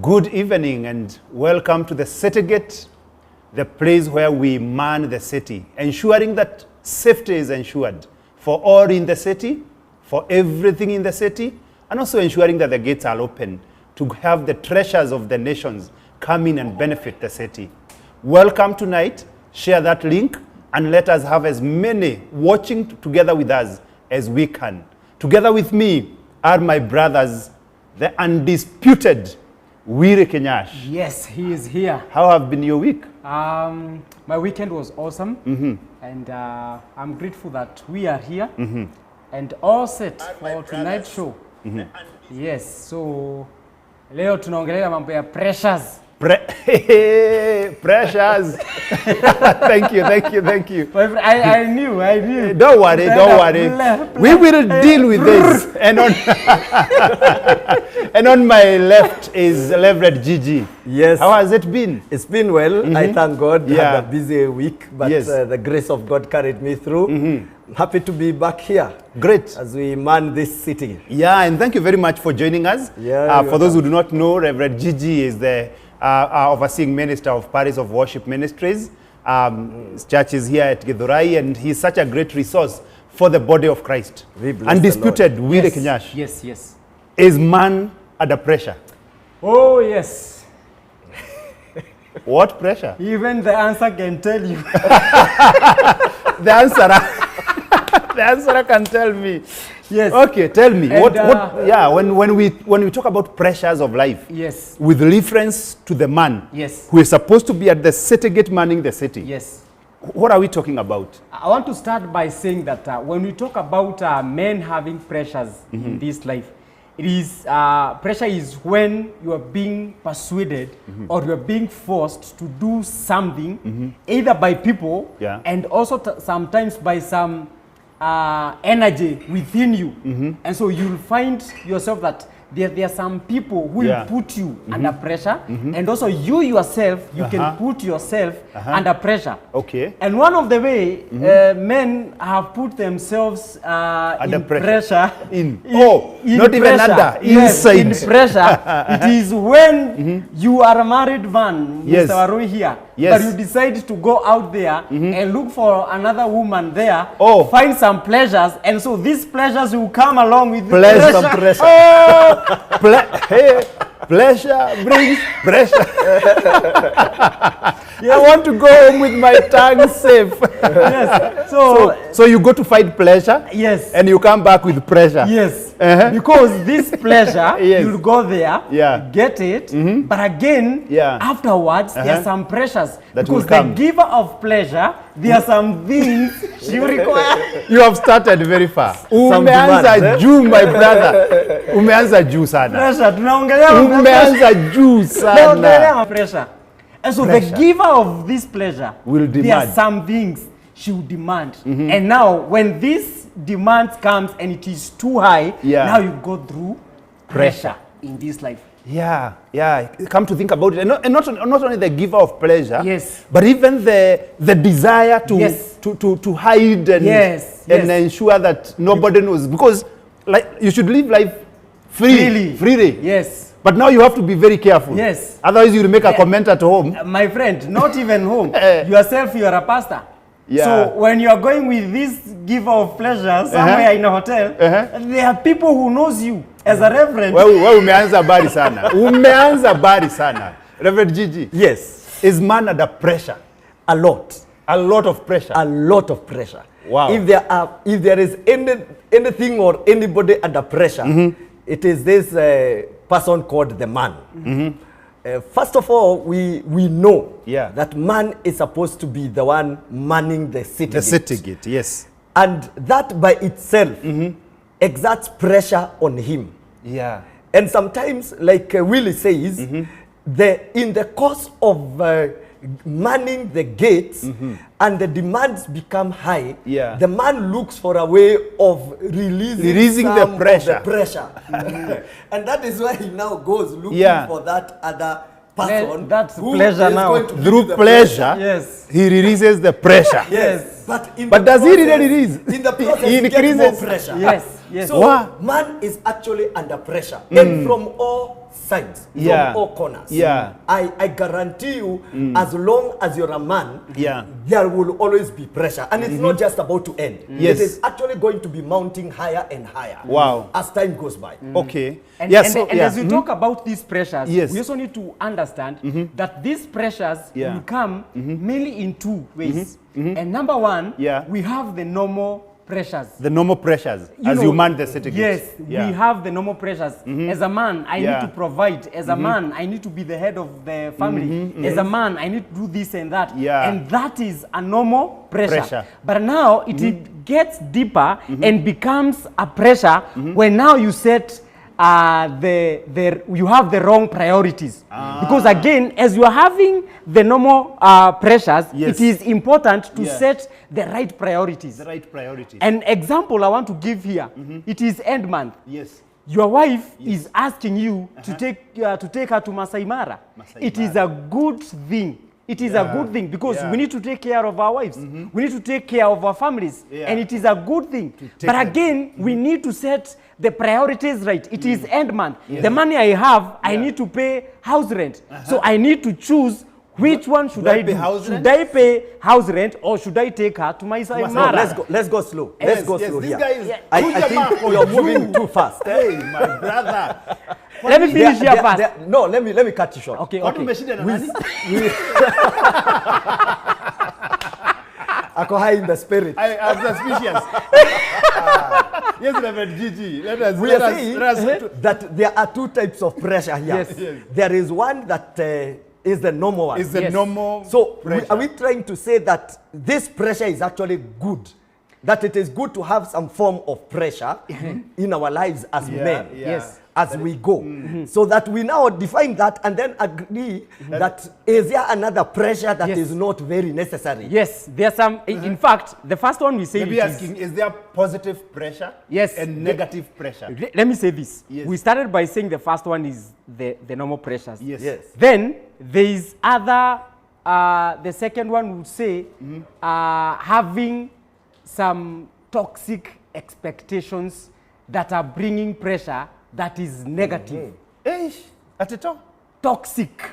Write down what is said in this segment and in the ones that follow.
Good evening and welcome to the City Gate, the place where we man the city, ensuring that safety is ensured for all in the city, for everything in the city, and also ensuring that the gates are open to have the treasures of the nations come in and benefit the city. Welcome tonight, share that link, and let us have as many watching together with us as we can. Together with me are my brothers, the undisputed Wire Kenyash. Yes, he is here. How have been your week? My weekend was awesome, and I'm grateful that we are here and all set for tonight's show. Yes, so leo tunaongelea mambo ya pressures. Pressures. Thank you. I knew. Don't worry. We will deal with this. And on my left is Reverend Gigi. Yes. How has it been? It's been well. I thank God. Yeah. Had a busy week, but Yes. The grace of God carried me through. I'm happy to be back here Great. as we man this city. Yeah, and thank you very much for joining us. Yeah, For those who do not know, Reverend Gigi is the overseeing minister of Parish of Worship Ministries. His church is here at Githurai, and he's such a great resource for the body of Christ. We bless Undisputed, Wire Kenyash. Yes. Is man under pressure? Oh, yes. What pressure? Even the answer can tell you. The answer can tell me. Yes. Okay, tell me. And, when we talk about pressures of life, Yes. with reference to the man Yes. who is supposed to be at the city gate manning the city, Yes. what are we talking about? I want to start by saying that when we talk about men having pressures in this life, it is pressure is when you are being persuaded or you are being forced to do something, either by people and also sometimes by some energy within you, and so you'll find yourself that there are some people who will put you under pressure, and also you yourself, you can put yourself under pressure. Okay. And one of the way men have put themselves Under in pressure. pressure. Not even pressure. under, Yes, inside. in pressure. It is when you are a married man, Yes. Mr. Warui here, Yes. but you decide to go out there and look for another woman there, find some pleasures, and so these pleasures will come along with Pleasure. the Pleasure. Pleasure brings pressure. I want to go home with my tongue safe. Yes. So you go to find pleasure, Yes. and you come back with pressure. Yes, because this pleasure, Yes. you'll go there, get it, but again, afterwards, there are some pressures. That will because the come. giver of pleasure, there are some things she will require. You have started very far. Some Umeanza demands, juu, my brother. Umeanza juu sana. Pressure, tunaongelea Umeanza juu sana. tunaongelea pressure. And so the giver of this pleasure, Will there are demand. some things she will demand. And now, when this demand comes and it is too high, now you go through pressure in this life. Yeah. Come to think about it, and not only the giver of pleasure, Yes. but even the desire to Yes. to hide and and ensure that nobody knows, because like you should live life freely. Yes. But now you have to be very careful. Yes. Otherwise, you will make a comment at home. My friend, not even home. Yourself, you are a pastor. Yeah. So when you are going with this giver of pleasure somewhere in a hotel, there are people who knows you as a reverend. Well, umeanza bari sana. Umeanza bari sana. Reverend Gigi. Yes. Is man under pressure? A lot. A lot of pressure. A lot of pressure. Wow. If there is anything or anybody under pressure, it is this person called the man. First of all, we know that man is supposed to be the one manning the city The gate. city gate, yes. And that by itself exerts pressure on him. Yeah. And sometimes, like Willie says, in the course of manning the gates and the demands become high, the man looks for a way of releasing the pressure. Of the pressure. And that is why he now goes looking for that other person. That's who pleasure is now. going to give Through the pleasure, Yes. he releases the pressure. Yes. But does he really release? In the process, He he gets more increases. pressure. Yes. So man is actually under pressure, and from all sides, Yeah. from all corners. Yeah. I guarantee you, as long as you're a man, Yeah. there will always be pressure. And it's not just about to end. Yes. It is actually going to be mounting higher and higher Wow. as time goes by. Okay. And, yeah, and, so, and yeah. as you talk about these pressures, Yes. we also need to understand that these pressures Yeah. will come mainly in two ways. And number one, Yeah. we have the normal pressures. The normal pressures as know, you man the city. Yes, Yeah. we have the normal pressures. As a man, I Yeah. need to provide. As a man, I need to be the head of the family. As a man, I need to do this and that. Yeah. And that is a normal pressure. Pressure. But now it gets deeper and becomes a pressure when now you set you have the wrong priorities. Because again, as you are having the normal pressures, Yes. it is important to Yeah. set the right priorities. The right priorities. An example I want to give here, it is end month. yes. Your wife is asking you to take her to Masai Mara. Masai It is Mara. a good thing. It is a good thing because Yeah. we need to take care of our wives. We need to take care of our families. Yeah. And it is a good thing. take But them. again, we need to set the priorities right. It is end month. The money I have, I need to pay house rent. So I need to choose which one should Do I I pay do. house Should rent? I pay house rent or should I take her to Masai Masai Mara? Mara. Let's go slow. Yes, Let's go yes, slow this here. guy is I Kuja think Marco, you're you. moving too fast. Hey, my brother. Let me finish here first. No, let me cut you short. Okay, Kwani okay. umeshinda na nani? Ako high in the spirit. I'm suspicious. Yes, Reverend Gigi. We are saying that there are two types of pressure here. Yes. Yes. There is one that is the normal one. Is the Yes. normal So pressure. are we trying to say that this pressure is actually good? That it is good to have some form of pressure in our lives as Yeah, men, yeah. Yes. as we go. So that we now define that and then agree that is there another pressure that Yes. is not very necessary? Yes, there's some. In fact, the first one we say Maybe it is- asking, is there positive pressure? Yes. And negative pressure? Let me say this. Yes. We started by saying the first one is the normal pressures. Yes. Yes. Then there is other. The second one would say having some toxic expectations that are bringing pressure that is negative. Eish, at it all. Toxic.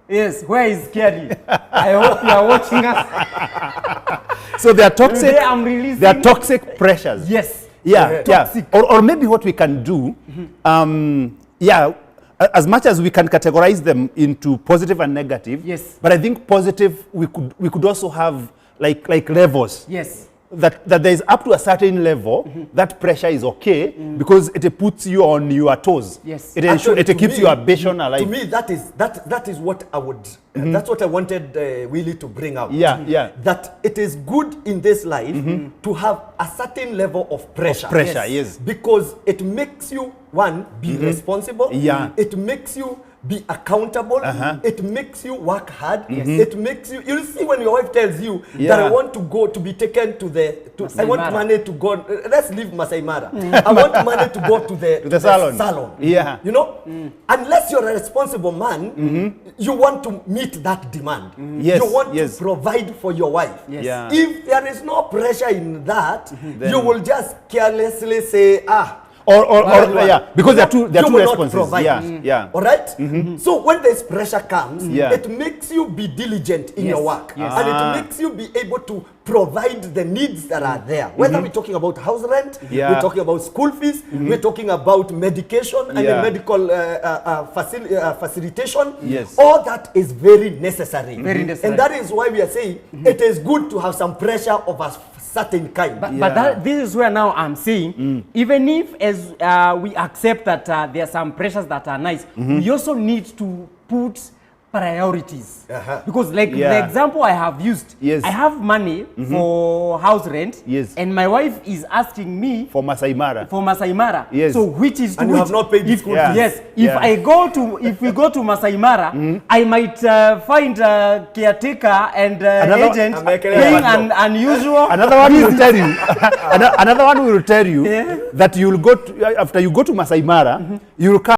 Yes. Where is Kerry? I hope you are watching us. So they are toxic. Today I'm releasing. They are toxic pressures. Yes. Yeah, yeah. Or maybe what we can do, yeah, as much as we can categorize them into positive and negative. Yes. But I think positive, we could also have like levels. Yes. That there is up to a certain level, that pressure is okay because it puts you on your toes. Yes. Actually, It to keeps me- your ambition alive. To me, that is what I would. That's what I wanted Willie to bring out. Yeah, yeah. That it is good in this life to have a certain level of pressure. Pressure, yes. Because it makes you be responsible. Yeah. It makes you be accountable. It makes you work hard. It makes you. You see when your wife tells you that I want to go to be taken to the. Masai I want Mara. money to go. Let's leave Masai Mara. I want money to go to the salon. Yeah. You know, unless you're a responsible man, you want to meet that demand. Yes, You want yes. to provide for your wife. Yes. Yeah. If there is no pressure in that, you will just carelessly say, Or well, yeah, because there are two you will not responses. provide. Yeah, yeah. All right? So when this pressure comes, Yeah. it makes you be diligent in Yes, your work. yes. And it makes you be able to provide the needs that are there. Whether we're talking about house rent, Yeah. we're talking about school fees, we're talking about medication and Yeah. medical facilitation. Yes. All that is very necessary. Very necessary. And that is why we are saying it is good to have some pressure of a certain kind. But this is where now I'm saying, even if as we accept that there are some pressures that are nice, we also need to put priorities. Because like the Yeah. example I have used, Yes. I have money for house rent, Yes. and my wife is asking me For Masai Mara. for Masai Mara. Yes. So which is to And you which? have not paid the If- school fees. Yes. If Yeah. if we go to Masai Mara, I might find a caretaker and Another- agent American paying job. an unusual. Another one will tell you. Another one will tell you Yeah. that you'll go to, after you go to Masai Mara, you'll come.